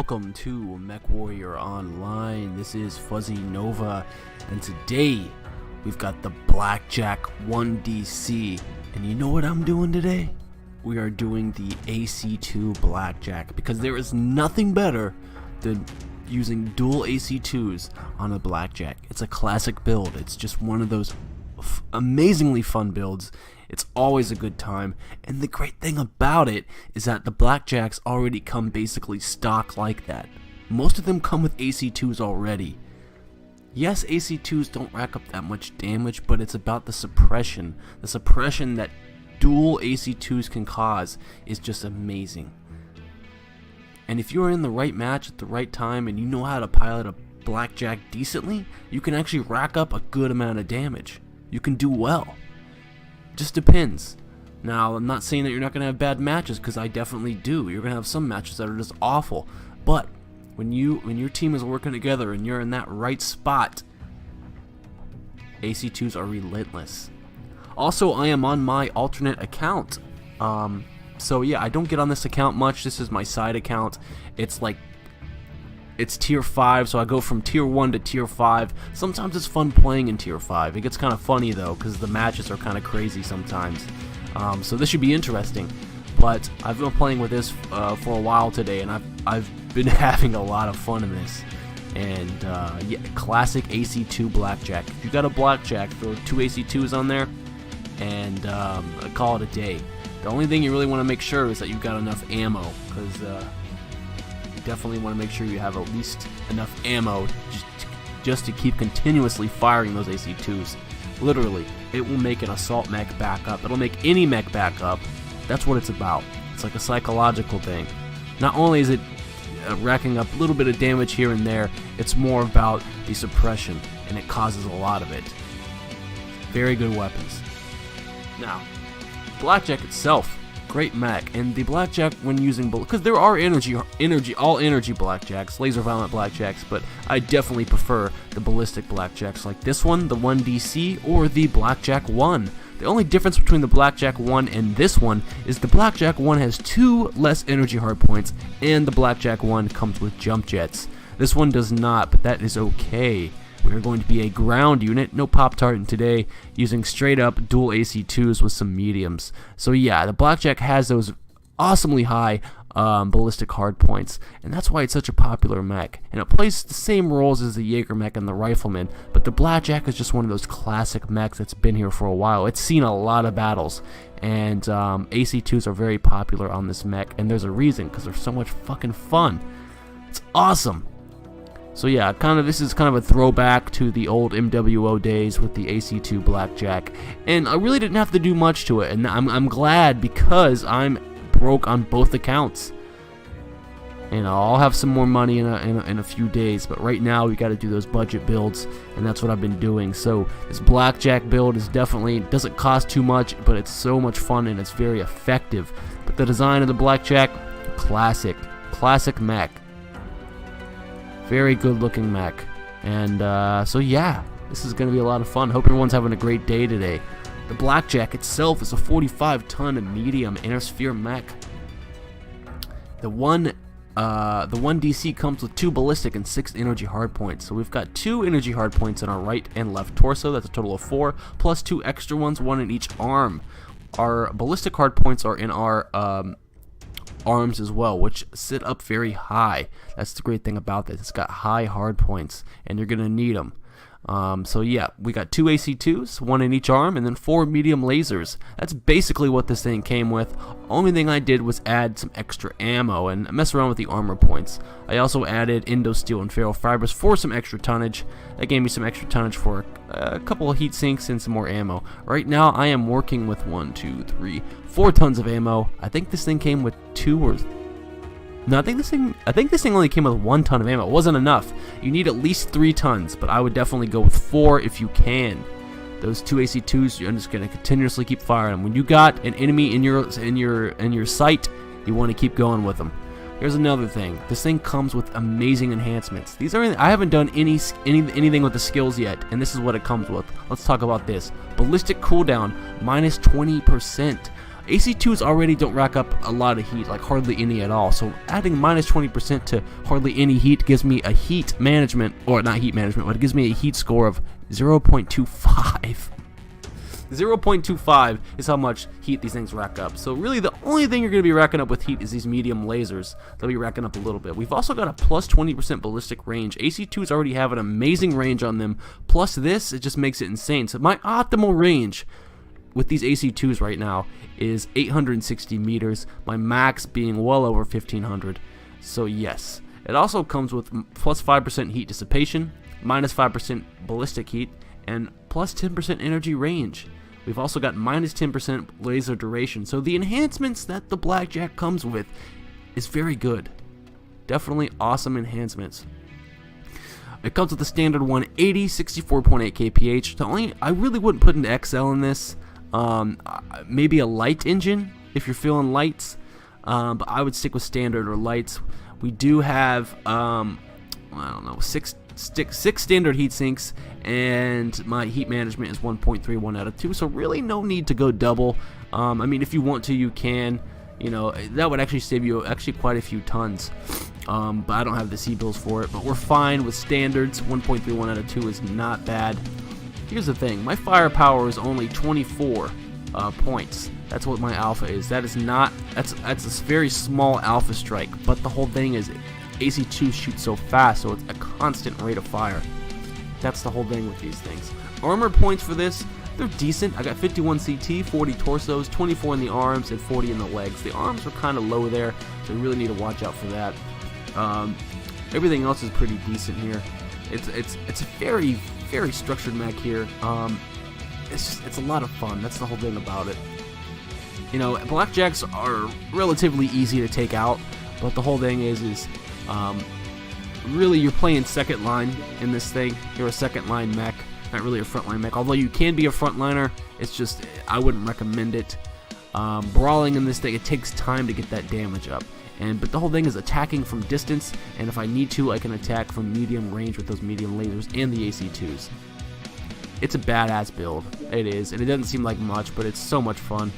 welcome to Mech Warrior Online. This is Fuzzy Nova, and today we've got the Blackjack 1DC. And you know what I'm doing today? We are doing the AC2 Blackjack, because there is nothing better than using dual AC2s on a Blackjack. It's a classic build. It's just one of those amazingly fun builds. It's always a good time, and the great thing about it is that the Blackjacks already come basically stock like that. Most of them come with AC2s already. Yes, AC2s don't rack up that much damage, but it's about the suppression. The suppression that dual AC2s can cause is just amazing. And if you're in the right match at the right time and you know how to pilot a Blackjack decently, you can actually rack up a good amount of damage. You can do well. Just depends. Now, I'm not saying that you're not going to have bad matches, because I definitely do. You're going to have some matches that are just awful. But when your team is working together and you're in that right spot, AC2s are relentless. Also, I am on my alternate account. So yeah, I don't get on this account much. This is my side account. It's tier 5, so I go from tier 1 to tier 5. Sometimes it's fun playing in tier 5. It gets kind of funny though, because the matches are kind of crazy sometimes. So this should be interesting. But I've been playing with this for a while today, and I've been having a lot of fun in this. And yeah, classic AC2 Blackjack. If you got a Blackjack, throw 2 AC2s on there, and call it a day. The only thing you really want to make sure is that you've got enough ammo, because definitely want to make sure you have at least enough ammo just to keep continuously firing those AC2s. Literally, it will make an assault mech back up. It'll make any mech back up. That's what it's about. It's like a psychological thing. Not only is it racking up a little bit of damage here and there, it's more about the suppression, and it causes a lot of it. Very good weapons. Now, Blackjack itself, great mech, and the Blackjack when using, because there are all energy Blackjacks, laser violent Blackjacks, but I definitely prefer the ballistic Blackjacks like this one, the 1DC, or the Blackjack 1. The only difference between the Blackjack 1 and this one is the Blackjack 1 has 2 less energy hardpoints, and the Blackjack 1 comes with jump jets. This one does not, but that is okay. We are going to be a ground unit, no Pop-Tarting today, using straight up dual AC2s with some mediums. So yeah, the Blackjack has those awesomely high ballistic hardpoints, and that's why it's such a popular mech. And it plays the same roles as the Jaeger mech and the Rifleman, but the Blackjack is just one of those classic mechs that's been here for a while. It's seen a lot of battles, and AC2s are very popular on this mech, and there's a reason, because they're so much fucking fun. It's awesome. So yeah, this is kind of a throwback to the old MWO days with the AC2 Blackjack, and I really didn't have to do much to it, and I'm glad, because I'm broke on both accounts. And I'll have some more money in a few days, but right now we got to do those budget builds, and that's what I've been doing. So this Blackjack build is definitely, doesn't cost too much, but it's so much fun and it's very effective. But the design of the Blackjack, classic mech. Very good looking mech. And so yeah, this is going to be a lot of fun. Hope everyone's having a great day today. The Blackjack itself is a 45-ton medium intersphere mech. The 1DC comes with 2 ballistic and 6 energy hardpoints. So we've got 2 energy hardpoints in our right and left torso. That's a total of 4, plus 2 extra ones, 1 in each arm. Our ballistic hardpoints are in our arms as well, which sit up very high. That's the great thing about this. It's got high hard points, and you're gonna need them. So yeah, we got 2 AC2s, 1 in each arm, and then 4 medium lasers. That's basically what this thing came with. Only thing I did was add some extra ammo and mess around with the armor points. I also added Indosteel and ferrofibers for some extra tonnage. That gave me some extra tonnage for a couple of heat sinks and some more ammo. Right now I am working with 4 tons of ammo. I think this thing came with 2 or... No, I think this thing only came with 1 ton of ammo. It wasn't enough. You need at least 3 tons, but I would definitely go with 4 if you can. Those 2 AC2s, you're just gonna continuously keep firing them. When you got an enemy in your sight, you want to keep going with them. Here's another thing. This thing comes with amazing enhancements. These are I haven't done anything with the skills yet, and this is what it comes with. Let's talk about this. Ballistic cooldown minus 20%. AC2s already don't rack up a lot of heat, like hardly any at all. So adding minus 20% to hardly any heat gives me a heat management, or not heat management, but it gives me a heat score of 0.25. 0.25 is how much heat these things rack up. So really the only thing you're going to be racking up with heat is these medium lasers. They'll be racking up a little bit. We've also got a plus 20% ballistic range. AC2s already have an amazing range on them. Plus this, it just makes it insane. So my optimal range with these AC2s right now is 860 meters. My max being well over 1500. So yes. It also comes with plus 5% heat dissipation, minus 5% ballistic heat, and plus 10% energy range. We've also got minus 10% laser duration. So the enhancements that the Blackjack comes with is very good. Definitely awesome enhancements. It comes with the standard 180, 64.8 kph. I really wouldn't put an XL in this. Maybe a light engine if you're feeling lights. But I would stick with standard or lights. We do have, I don't know, six standard heat sinks, and my heat management is 1.31 out of 2, so really no need to go double. I mean, if you want to, you can. You know, that would actually save you quite a few tons. But I don't have the C-bills for it, but we're fine with standards. 1.31 out of 2 is not bad. Here's the thing, my firepower is only 24 points. That's what my alpha is. That is not, that's a very small alpha strike, but the whole thing is AC2 shoots so fast, so it's a constant rate of fire. That's the whole thing with these things. Armor points for this, they're decent. I got 51 CT, 40 torsos, 24 in the arms, and 40 in the legs. The arms are kind of low there, so you really need to watch out for that. Everything else is pretty decent here. It's a very structured mech here. It's a lot of fun. That's the whole thing about it. You know, Blackjacks are relatively easy to take out, but the whole thing is really you're playing second line in this thing. You're a second line mech, not really a frontline mech. Although you can be a frontliner, it's just I wouldn't recommend it. Brawling in this thing, it takes time to get that damage up. But the whole thing is attacking from distance, and if I need to, I can attack from medium range with those medium lasers and the AC2s. It's a badass build. It is, and it doesn't seem like much, but it's so much fun.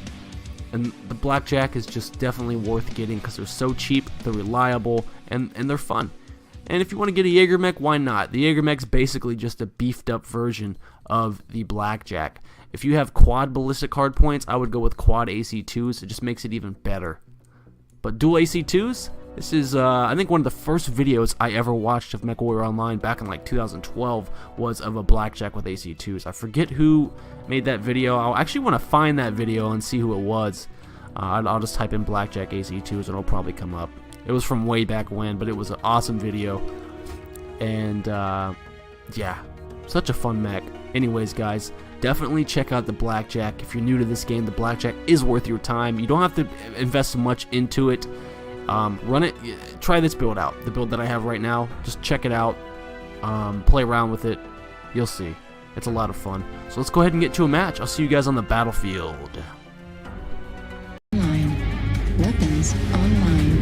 And the Blackjack is just definitely worth getting because they're so cheap, they're reliable, and they're fun. And if you want to get a Jaeger mech, why not? The Jaeger mech's basically just a beefed up version of the Blackjack. If you have quad ballistic hardpoints, I would go with quad AC2s. It just makes it even better. But dual AC2s? This is, I think one of the first videos I ever watched of MechWarrior Online back in like 2012 was of a Blackjack with AC2s. I forget who made that video. I'll actually want to find that video and see who it was. I'll just type in Blackjack AC2s and it'll probably come up. It was from way back when, but it was an awesome video. And, yeah, such a fun mech. Anyways, guys, definitely check out the Blackjack. If you're new to this game, the Blackjack is worth your time. You don't have to invest much into it. Run it, try this build out, the build that I have right now. Just check it out, play around with it. You'll see, it's a lot of fun. So let's go ahead and get to a match. I'll see you guys on the battlefield. Online. Weapons online.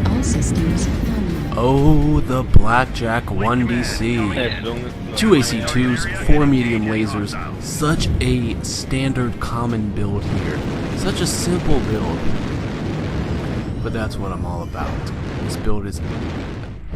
All systems online. Oh, the Blackjack 1DC. 2 AC2s, 4 medium lasers. Such a standard common build here. Such a simple build. But that's what I'm all about. This build is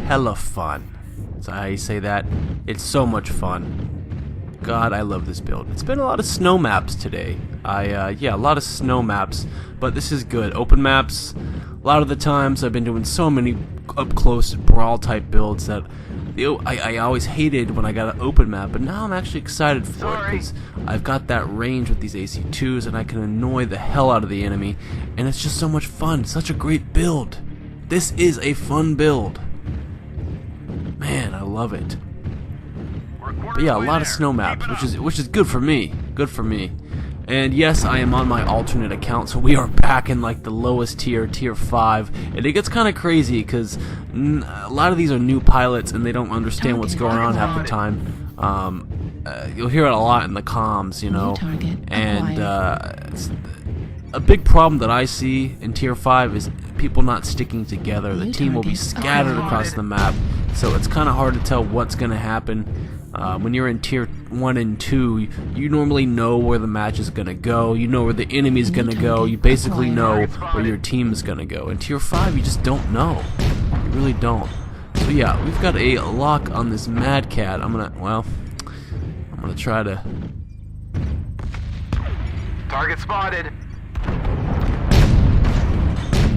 hella fun. So how you say that? It's so much fun. God, I love this build. It's been a lot of snow maps today. Yeah, a lot of snow maps, but this is good. Open maps, a lot of the times I've been doing so many up-close brawl type builds that I always hated when I got an open map, but now I'm actually excited for it because I've got that range with these AC2s and I can annoy the hell out of the enemy, and it's just so much fun. Such a great build. This is a fun build. Man, I love it. But yeah, a lot of snow maps, which is good for me. Good for me. And yes, I am on my alternate account, so we are back in like the lowest tier, tier 5, and it gets kind of crazy because a lot of these are new pilots and they don't understand what's going on half the time. You'll hear it a lot in the comms, you know, and a big problem that I see in tier 5 is people not sticking together. The team will be scattered across the map, so it's kind of hard to tell what's going to happen. When you're in tier 1 and 2, you normally know where the match is gonna go. You know where the enemy's gonna go. You basically know where your team is gonna go. In tier 5, you just don't know. You really don't. So yeah, we've got a lock on this Mad Cat. I'm gonna try to Target spotted.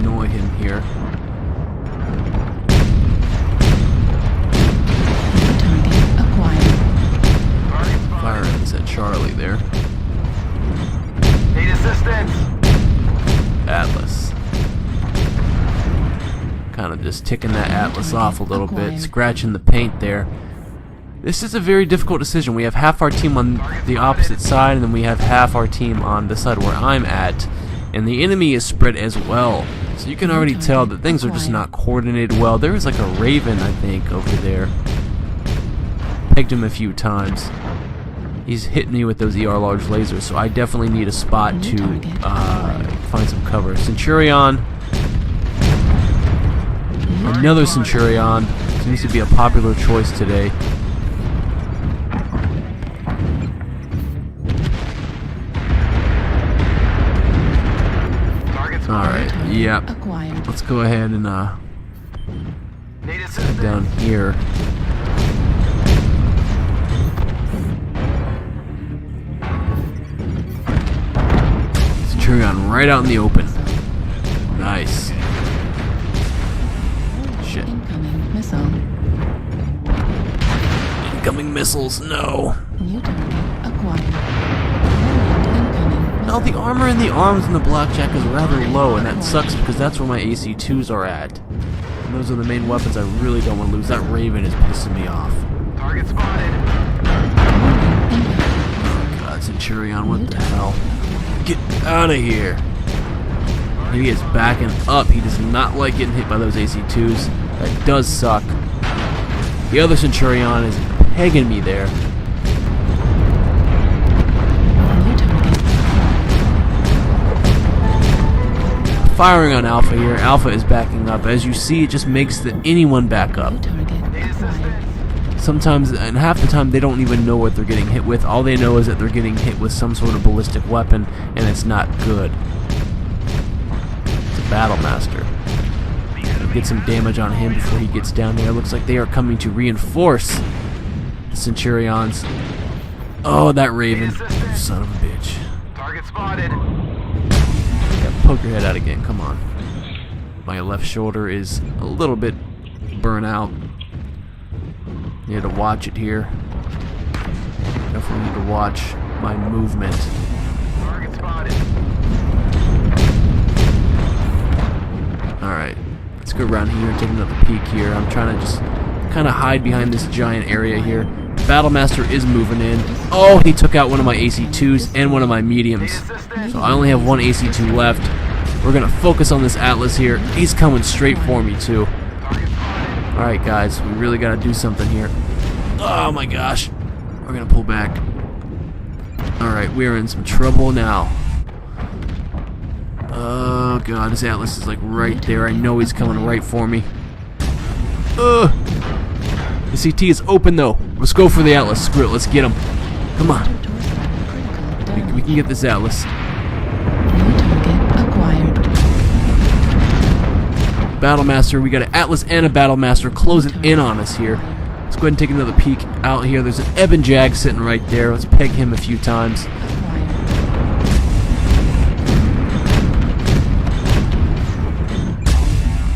annoy him here. Target acquired. Target spotted. Firing at Charlie there. Need assistance. Atlas. Kind of just ticking that Atlas off a little bit, scratching the paint there. This is a very difficult decision. We have half our team on the opposite side, and then we have half our team on the side where I'm at. And the enemy is spread as well. So you can already tell that things are just not coordinated well. There is like a Raven, I think, over there. Pegged him a few times. He's hitting me with those ER large lasers, so I definitely need a spot to find some cover. Centurion. Another Centurion. Seems to be a popular choice today. Alright, yeah. Acquired. Let's go ahead and Need head assistance. down here. Centurion right out in the open. Nice. Shit. Incoming missile. Incoming missiles, no. New target acquired. Incoming Now the armor in the arms in the Blackjack is rather low, and that sucks because that's where my AC2s are at. And those are the main weapons I really don't want to lose. That Raven is pissing me off. Target spotted. Oh god, Centurion, what the hell? Get out of here. He is backing up. He does not like getting hit by those AC2s. That does suck. The other Centurion is pegging me there. New target. Firing on Alpha here. Alpha is backing up. As you see, it just makes anyone back up. New target Need acquired. assistance. Sometimes, and half the time, they don't even know what they're getting hit with. All they know is that they're getting hit with some sort of ballistic weapon, and it's not good. It's a Battle Master. Get some damage on him before he gets down there. Looks like they are coming to reinforce the Centurions. Oh, that Raven. Son of a bitch. Target spotted. Yeah, poke your head out again. Come on. My left shoulder is a little bit burnt out. Need to watch it here. Definitely need to watch my movement. Target spotted. Alright. Let's go around here and take another peek here. I'm trying to just kind of hide behind this giant area here. Battlemaster is moving in. Oh, he took out one of my AC2s and one of my mediums. So I only have one AC2 left. We're going to focus on this Atlas here. He's coming straight for me, too. Alright, guys. We really got to do something here. Oh, my gosh. We're going to pull back. Alright, we're in some trouble now. Oh god, this Atlas is like right there. I know he's coming right for me. The CT is open though. Let's go for the Atlas. Screw it, let's get him. Come on. We can get this Atlas. New target acquired. Battlemaster, we got an Atlas and a Battlemaster closing in on us here. Let's go ahead and take another peek out here. There's an Ebon Jag sitting right there. Let's peg him a few times.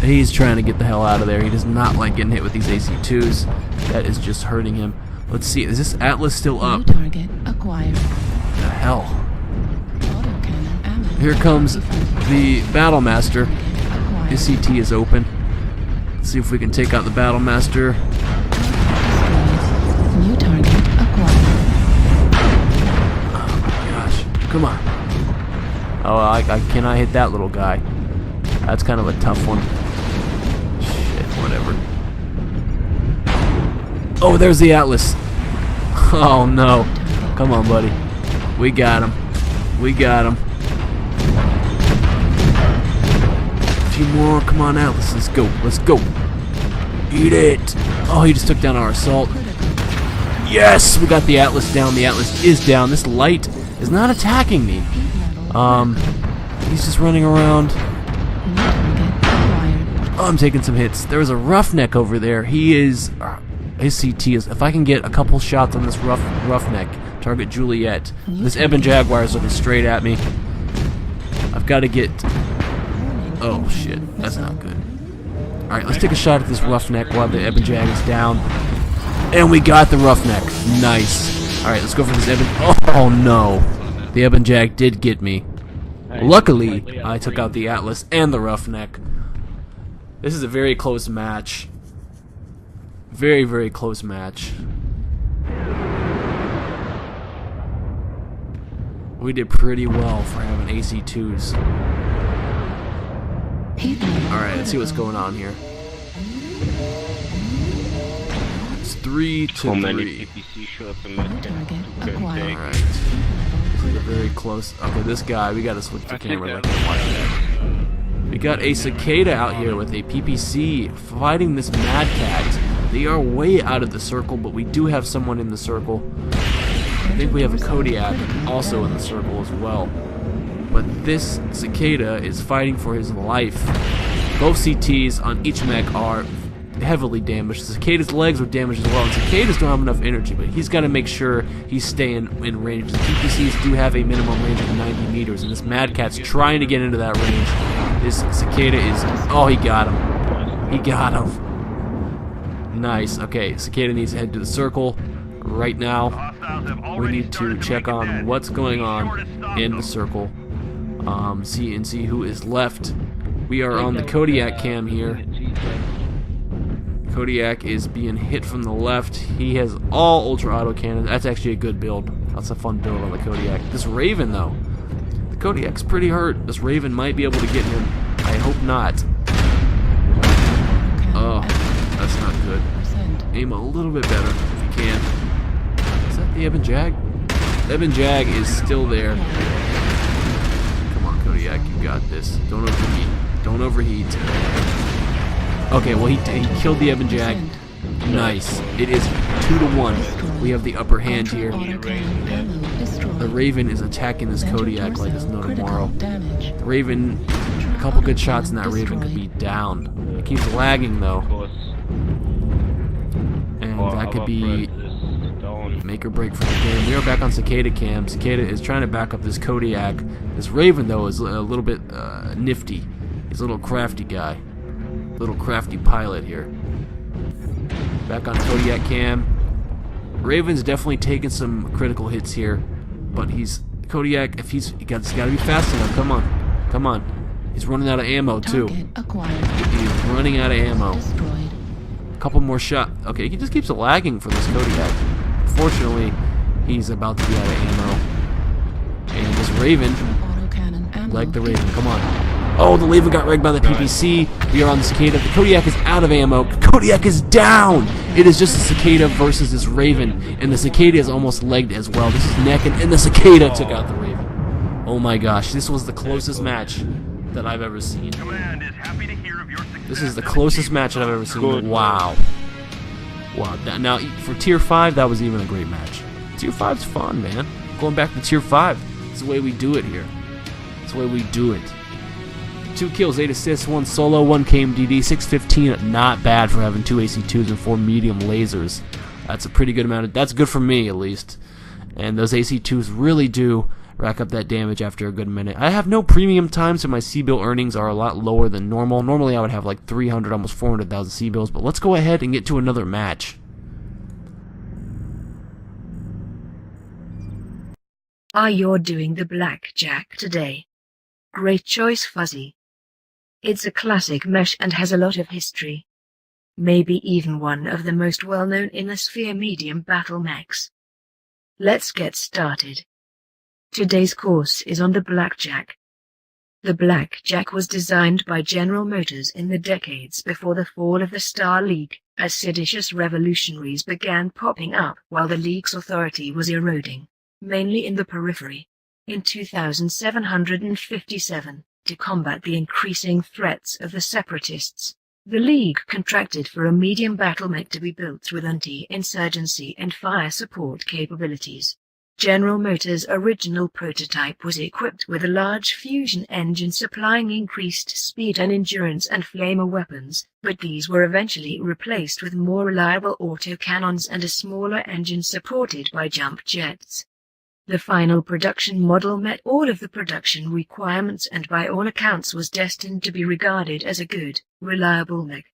He's trying to get the hell out of there. He does not like getting hit with these AC2s. That is just hurting him. Let's see. Is this Atlas still up? New target acquired. What the hell? Autocannon ammo. Here comes the Battlemaster. Acquired. His CT is open. Let's see if we can take out the Battlemaster. New target acquired. Oh my gosh. Come on. Oh, I cannot hit that little guy. That's kind of a tough one. Shit, whatever. Oh, there's the Atlas. Oh no. Come on, buddy. We got him. We got him. A few more. Come on, Atlas. Let's go. Let's go. Eat it. Oh, he just took down our assault. Yes! We got the Atlas down. The Atlas is down. This light is not attacking me. Heat level. He's just running around. New target acquired. Oh, I'm taking some hits. There's a roughneck over there. He is... his CT is... If I can get a couple shots on this roughneck, target Juliet. This Ebon Jaguar is looking straight at me. I've got to get... Oh, shit. That's not good. Alright, let's take a shot at this roughneck while the Ebon Jag is down. And we got the roughneck. Nice. Alright, let's go for this Ebon... Oh, no. The Ebon Jag did get me. Luckily, I took out the Atlas and the roughneck. This is a very close match. Very, very close match. We did pretty well for having AC2s. Heat level. Alright, let's see what's going on here. It's 3 to 3. New target acquired. Alright. This is a very close... Okay, this guy, we gotta switch the camera. Like, watch that. We got a Cicada out here with a PPC fighting this Mad Cat. They are way out of the circle, but we do have someone in the circle. I think we have a Kodiak also in the circle as well. But this Cicada is fighting for his life. Both CTs on each mech are heavily damaged. Cicada's legs are damaged as well, and Cicadas don't have enough energy, but he's got to make sure he's staying in range. The PPCs do have a minimum range of 90 meters, and this Mad Cat's trying to get into that range. This Cicada is... Oh, he got him. He got him. Nice. Okay, Cicada needs to head to the circle right now. We need to check on what's going on in the circle. See who is left. We are on the Kodiak cam here. Kodiak is being hit from the left. He has all ultra auto cannons. That's actually a good build. That's a fun build on the Kodiak. This Raven though, the Kodiak's pretty hurt. This Raven might be able to get him. I hope not. Oh, that's not good. Aim a little bit better if you can. Is that the Ebon Jag? The Ebon Jag is still there. Come on, Kodiak, you got this. Don't overheat. Don't overheat. Okay, well he killed the Ebon Jag. Nice. It is 2 to 1. We have the upper hand here. The Raven is attacking this Kodiak like there's no tomorrow. The Raven, a couple good shots and that Raven could be down. It keeps lagging though. And that could be make or break for the game. We are back on Cicada cam. Cicada is trying to back up this Kodiak. This Raven though is a little bit nifty. He's a little crafty guy. Little crafty pilot here. Back on Kodiak cam. Raven's definitely taking some critical hits here, but Kodiak. If he's got to be fast enough. Come on, come on. He's running out of ammo too. He's running out of ammo. A couple more shots. Okay, he just keeps lagging for this Kodiak. Fortunately, he's about to be out of ammo. And this Raven, like the Raven. Come on. Oh, the Raven got wrecked by the PPC. We are on the Cicada. The Kodiak is out of ammo. Kodiak is down. It is just the Cicada versus this Raven, and the Cicada is almost legged as well. This is neck, and the Cicada took out the Raven. Oh my gosh, this was the closest match that I've ever seen. This is the closest match that I've ever seen. Wow. Wow. Now, for Tier 5, that was even a great match. Tier 5's fun, man. Going back to Tier 5. It's the way we do it here. It's the way we do it. 2 kills, 8 assists, 1 solo, 1 KMDD, 615. Not bad for having 2 AC2s and 4 medium lasers. That's a pretty good amount. That's good for me, at least. And those AC2s really do rack up that damage after a good minute. I have no premium time, so my C-bill earnings are a lot lower than normal. Normally I would have like 300, almost 400,000 C-bills, but let's go ahead and get to another match. You're doing the Blackjack today. Great choice, Fuzzy. It's a classic mesh and has a lot of history. Maybe even one of the most well-known in the sphere medium battle mechs. Let's get started. Today's course is on the Blackjack. The Blackjack was designed by General Motors in the decades before the fall of the Star League, as seditious revolutionaries began popping up while the League's authority was eroding, mainly in the periphery. In 2757, to combat the increasing threats of the separatists, The League contracted for a medium battle mech to be built with anti-insurgency and fire support capabilities. General Motors' original prototype was equipped with a large fusion engine supplying increased speed and endurance and flamer weapons, but these were eventually replaced with more reliable autocannons and a smaller engine supported by jump jets. The final production model met all of the production requirements and by all accounts was destined to be regarded as a good, reliable mech.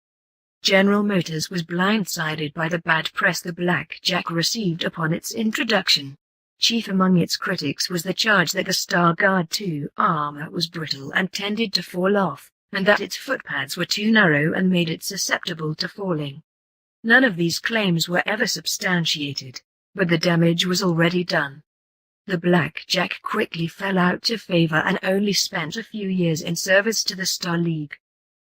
General Motors was blindsided by the bad press the Blackjack received upon its introduction. Chief among its critics was the charge that the Starguard II armor was brittle and tended to fall off, and that its footpads were too narrow and made it susceptible to falling. None of these claims were ever substantiated, but the damage was already done. The Blackjack quickly fell out of favor and only spent a few years in service to the Star League.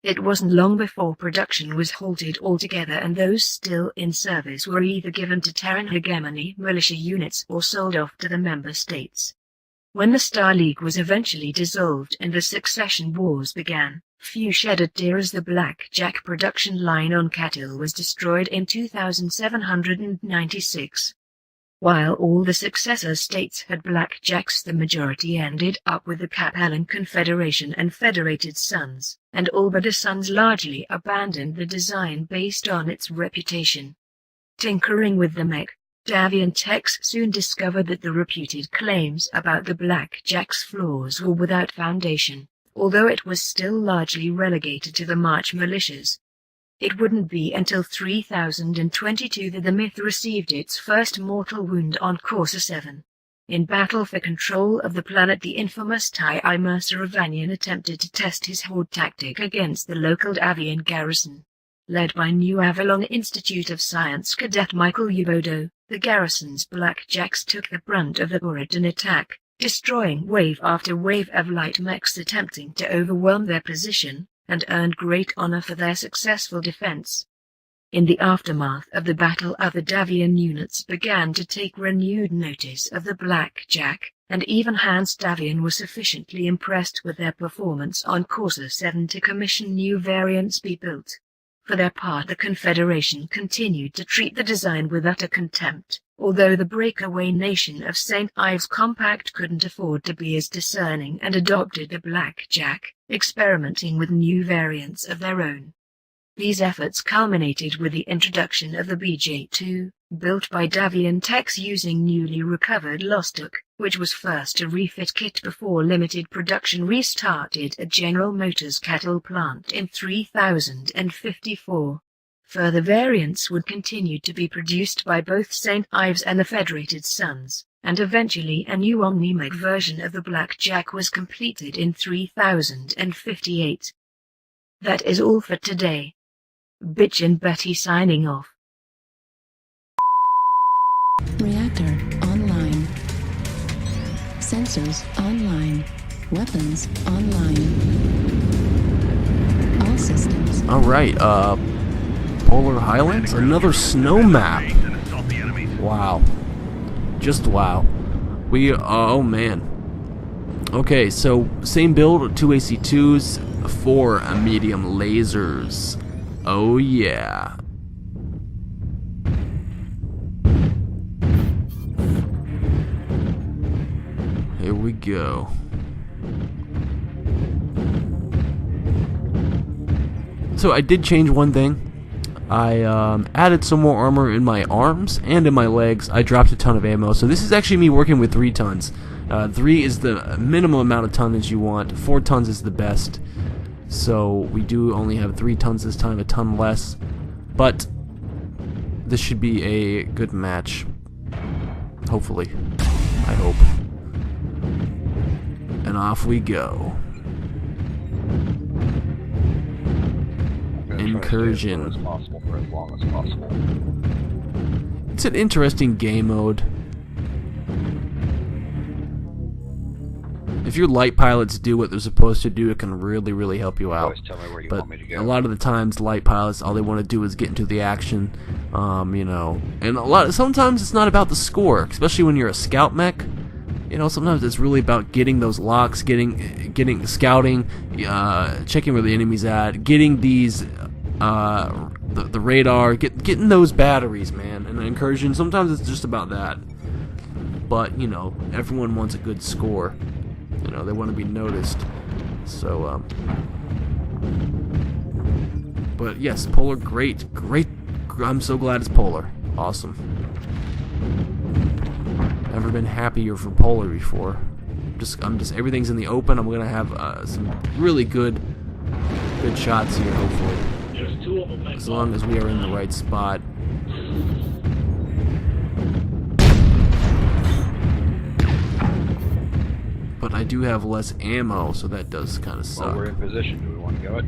It wasn't long before production was halted altogether and those still in service were either given to Terran hegemony militia units or sold off to the member states. When the Star League was eventually dissolved and the succession wars began, few shed a tear as the Blackjack production line on Cattle was destroyed in 2796. While all the successor states had Blackjacks, the majority ended up with the Capellan Confederation and Federated Sons, and all but the Sons largely abandoned the design based on its reputation. Tinkering with the mech, Davian techs soon discovered that the reputed claims about the Blackjack's flaws were without foundation, although it was still largely relegated to the March militias. It wouldn't be until 3022 that the myth received its first mortal wound on Corsa 7. In battle for control of the planet, the infamous TIE Mercer Avanian attempted to test his horde tactic against the local Avian garrison. Led by New Avalon Institute of Science cadet Michael Ubodo, the garrison's Blackjacks took the brunt of the Oridan attack, destroying wave after wave of light mechs attempting to overwhelm their position, and earned great honor for their successful defense. In the aftermath of the battle, other Davian units began to take renewed notice of the Blackjack, and even Hans Davian was sufficiently impressed with their performance on Corsa 7 to commission new variants be built. For their part, the Confederation continued to treat the design with utter contempt, although the breakaway nation of St. Ives Compact couldn't afford to be as discerning and adopted the Blackjack, experimenting with new variants of their own. These efforts culminated with the introduction of the BJ-2, built by Davian techs using newly recovered Lostok, which was first to refit kit before limited production restarted at General Motors Cattle plant in 3054. Further variants would continue to be produced by both St. Ives and the Federated Sons, and eventually a new Omni-Mech version of the Blackjack was completed in 3058. That is all for today. Bitch and Betty signing off. Reactor online. Sensors online. Weapons online. All systems. Alright, Polar Highlands? Another snow map. Wow. Just wow. Oh man. Okay, so same build, 2 AC2s, 4 medium lasers. Oh yeah. Here we go. So I did change one thing. I added some more armor in my arms and in my legs. I dropped a ton of ammo. So this is actually me working with 3 tons. 3 is the minimum amount of tonnage you want. 4 tons is the best. So we do only have 3 tons this time, a ton less. But this should be a good match. Hopefully. I hope. And off we go. Incursion. It's an interesting game mode. If your light pilots do what they're supposed to do, it can really help you out. But a lot of the times, light pilots, all they want to do is get into the action, you know. And sometimes it's not about the score, especially when you're a scout mech. You know, sometimes it's really about getting those locks, getting scouting, checking where the enemy's at, getting these the radar, getting those batteries, man. And the incursion, sometimes it's just about that. But, you know, everyone wants a good score. You know, they want to be noticed. So, but yes, Polar, great. I'm so glad it's Polar. Awesome. Never been happier for Polar before. Everything's in the open. I'm gonna have some really good shots here, hopefully. As long as we are in the right spot. But I do have less ammo, so that does kind of suck. Well, we're in position. Do we want to go it?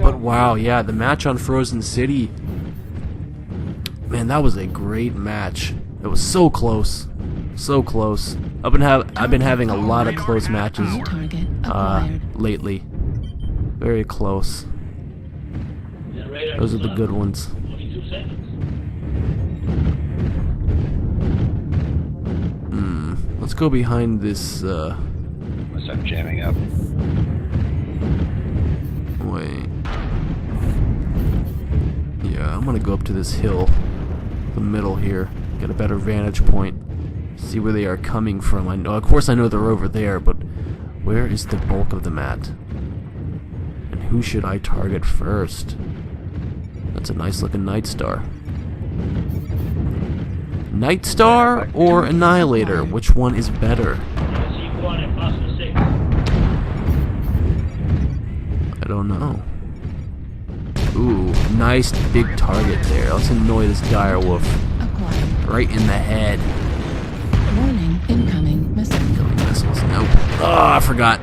But wow, yeah, the match on Frozen City, man, that was a great match. It was so close, so close. I've been having a lot of close matches lately. Very close. Those are the good ones. Let's go behind this. Unless I'm jamming up. Wait. Yeah, I'm gonna go up to this hill, the middle here, get a better vantage point, see where they are coming from. I know, of course, I know they're over there, but where is the bulk of the mat? And who should I target first? That's a nice looking Night Star. Night Star or Annihilator? Which one is better? I don't know. Ooh, nice big target there. Let's annoy this direwolf. Right in the head. Warning, incoming missile. Incoming missiles. Nope. Oh, I forgot.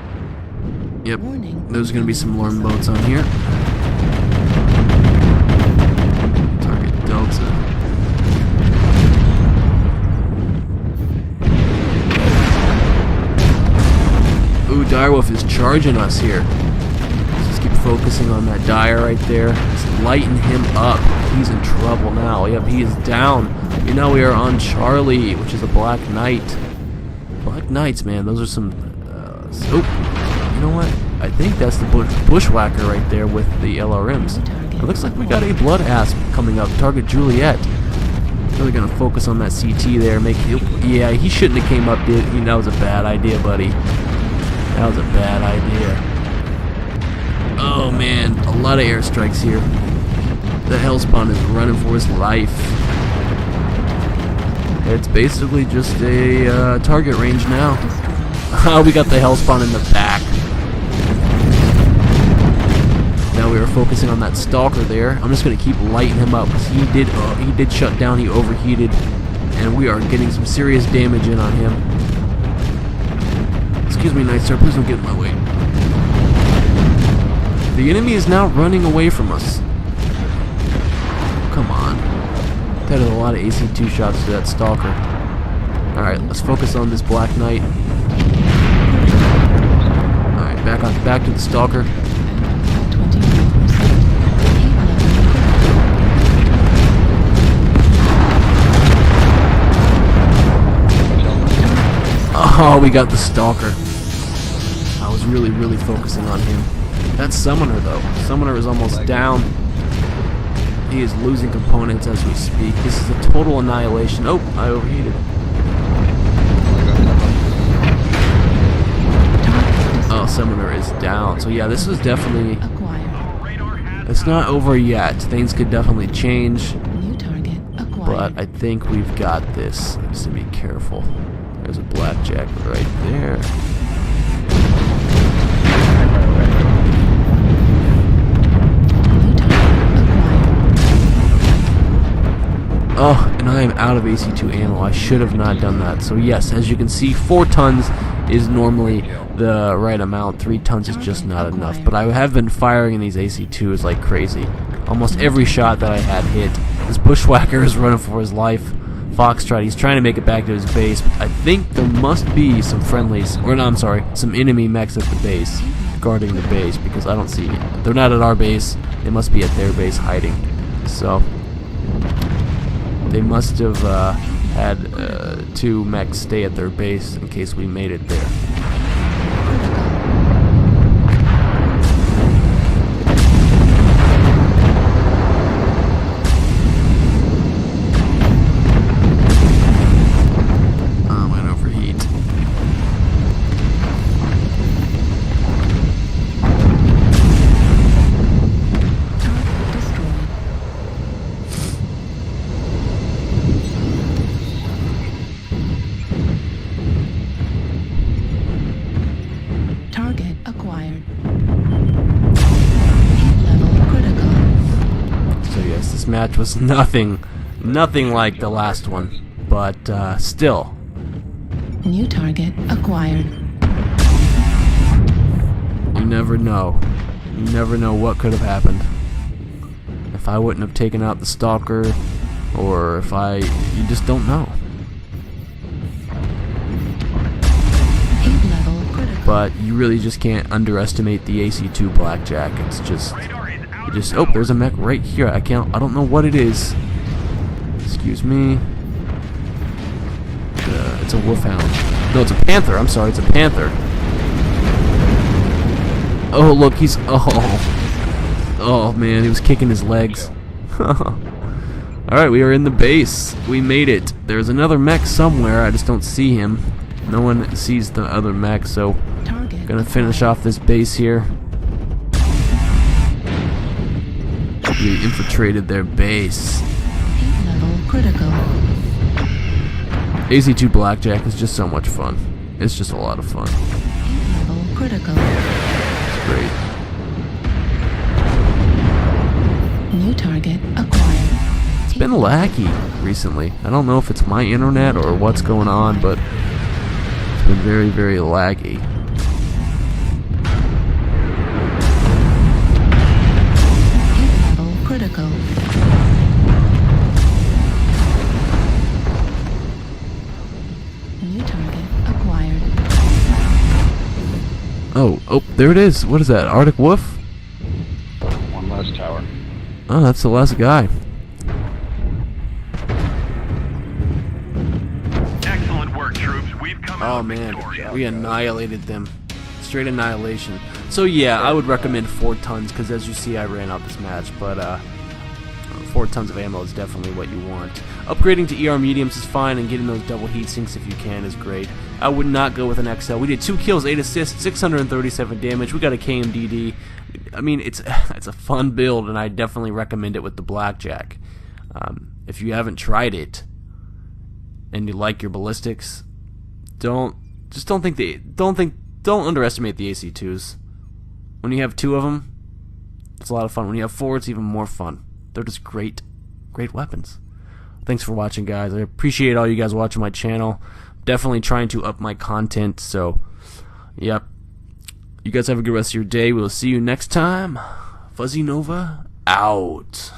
Yep. There's gonna be some Lorm boats on here. Target Delta. Ooh, direwolf is charging us here. Keep focusing on that dire right there. Just lighten him up. He's in trouble now. Yep, he is down. You know, we are on Charlie, which is a Black Knight. Black Knights, man, those are some... oh, you know what? I think that's the bushwhacker right there with the LRMs. It looks like we got a Blood Asp coming up. Target Juliet. Really gonna focus on that CT there. Yeah, he shouldn't have came up, did he? That was a bad idea, buddy. That was a bad idea. Oh man, a lot of airstrikes here. The Hellspawn is running for his life. It's basically just a target range now. Oh, we got the Hellspawn in the back. Now we are focusing on that Stalker there. I'm just gonna keep lighting him up because he did shut down. He overheated, and we are getting some serious damage in on him. Excuse me, Night Star. Please don't get in my way. The enemy is now running away from us. Come on. That is a lot of AC2 shots to that Stalker. Alright, let's focus on this Black Knight. Alright, back to the Stalker. Oh, we got the Stalker. I was really focusing on him. That Summoner, though. Summoner is almost down. He is losing components as we speak. This is a total annihilation. Oh, I overheated. Oh, Summoner is down. So yeah, this is definitely... It's not over yet. Things could definitely change. But I think we've got this. Just be careful. There's a Blackjack right there. Oh, and I am out of AC2 ammo. I should have not done that. So yes, as you can see, 4 tons is normally the right amount. 3 tons is just not enough. But I have been firing in these AC2s like crazy. Almost every shot that I had hit. This bushwhacker is running for his life. Foxtrot, he's trying to make it back to his base. But I think there must be some friendlies, or no, I'm sorry, some enemy mechs at the base, guarding the base, because I don't see it. They're not at our base. They must be at their base hiding. So... They must have had 2 mechs stay at their base in case we made it there. Target acquired. Heat level critical. So yes, this match was nothing like the last one, but still. New target acquired. You never know. You never know what could have happened. If I wouldn't have taken out the stalker, or if you just don't know. Heat level critical. But you really just can't underestimate the AC2 Blackjack. It's just, oh, there's a mech right here. I don't know what it is. Excuse me. It's a wolfhound. No, it's a panther. I'm sorry, it's a panther. Oh, look, oh man, he was kicking his legs. Alright, we are in the base. We made it. There's another mech somewhere. I just don't see him. No one sees the other mech, so Target gonna finish off this base here. We infiltrated their base. heat level critical. AC2 Blackjack is just so much fun. It's just a lot of fun. Heat level critical. It's great. New target acquired. It's been laggy recently. I don't know if it's my internet or what's going on, but it's been very, very laggy. Heat level critical. New target acquired. Oh, there it is. What is that? Arctic Wolf? One less tower. Oh, that's the last guy. Excellent work, troops. We've come Oh out man, victorious. we annihilated them. Straight annihilation. So yeah, I would recommend 4 tons because as you see, I ran out this match. But 4 tons of ammo is definitely what you want. Upgrading to ER mediums is fine, and getting those double heat sinks if you can is great. I would not go with an XL. We did 2 kills, 8 assists, 637 damage. We got a KMDD. I mean, it's a fun build, and I definitely recommend it with the Blackjack. If you haven't tried it and you like your ballistics, don't underestimate the AC2s. When you have 2 of them, it's a lot of fun. When you have 4, it's even more fun. They're just great weapons. Thanks for watching, guys. I appreciate all you guys watching my channel. Definitely trying to up my content, so yep. You guys have a good rest of your day. We'll see you next time. Fuzzy Nova out.